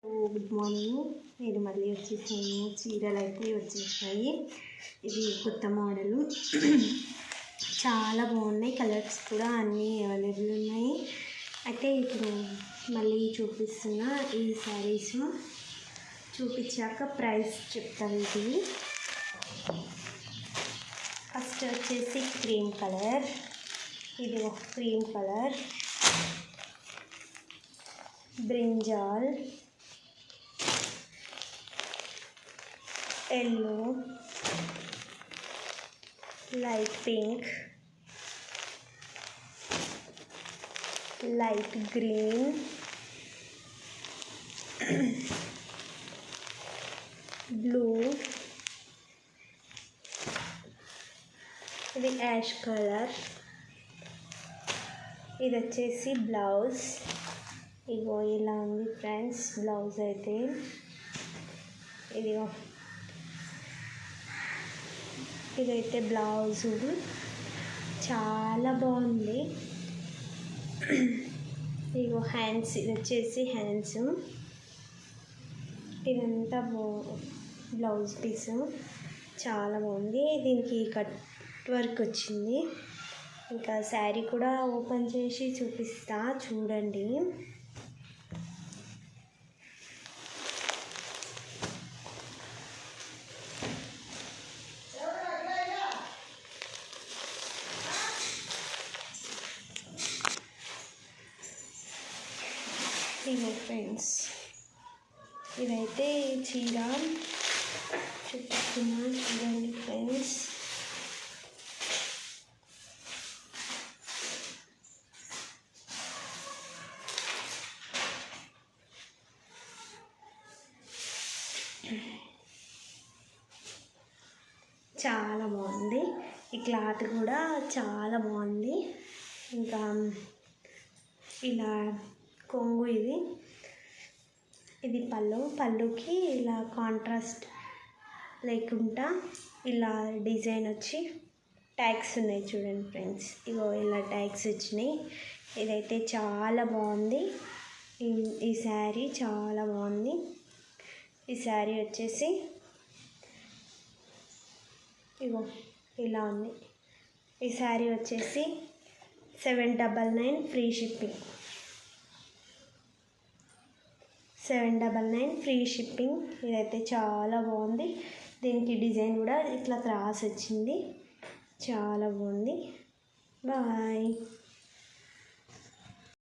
Good morning. నేను మళ్ళీ వచ్చేసాను. చీరలు అయితే వచ్చేసాయి. ఇది కొత్త మోడలు, చాలా బాగున్నాయి. కలర్స్ కూడా అన్నీ అవైలబుల్ ఉన్నాయి. అయితే ఇప్పుడు మళ్ళీ చూపిస్తున్న ఈ శారీస్ చూపించాక ప్రైస్ చెప్తాను. ఇది ఫస్ట్ వచ్చేసి క్రీమ్ కలర్. ఇది ఒక cream colour, brinjal, yellow, light pink, light green, blue, ఇది యాష్ కలర్. ఇది వచ్చేసి బ్లౌజ్. ఇగో ఇలా ఉంది ఫ్రెండ్స్ బ్లౌజ్ అయితే. ఇదిగో ఇదైతే బ్లౌజు చాలా బాగుంది. ఇగో హ్యాండ్స్, ఇది వచ్చేసి హ్యాండ్స్. ఇదంతా బ్లౌజ్ పీసు చాలా బాగుంది. దీనికి కట్ వర్క్ వచ్చింది. ఇంకా శారీ కూడా ఓపెన్ చేసి చూపిస్తా, చూడండి. ఇగో ఫ్రెండ్స్, ఇదైతే చీర చూపిస్తున్నా, చూడండి ఫ్రెండ్స్. చాలా బాగుంది. ఈ క్లాత్ కూడా చాలా బాగుంది. ఇంకా ఇలా కొంగు, ఇది పళ్ళుకి ఇలా కాంట్రాస్ట్ లేకుండా ఇలా డిజైన్ వచ్చి ట్యాగ్స్ ఉన్నాయి, చూడండి ఫ్రెండ్స్. ఇగో ఇలా ట్యాగ్స్ వచ్చినాయి. ఇదైతే చాలా బాగుంది. ఈ శారీ చాలా బాగుంది. ఈ శారీ వచ్చేసి ఇగో ఇలా ఉంది. ఈ శారీ వచ్చేసి 799 ఫ్రీ షిప్పింగ్. 799 free shipping. ఇదైతే చాలా బాగుంది. దీనికి డిజైన్ కూడా ఇట్లా క్రాస్ వచ్చింది, చాలా బాగుంది. బాయ్.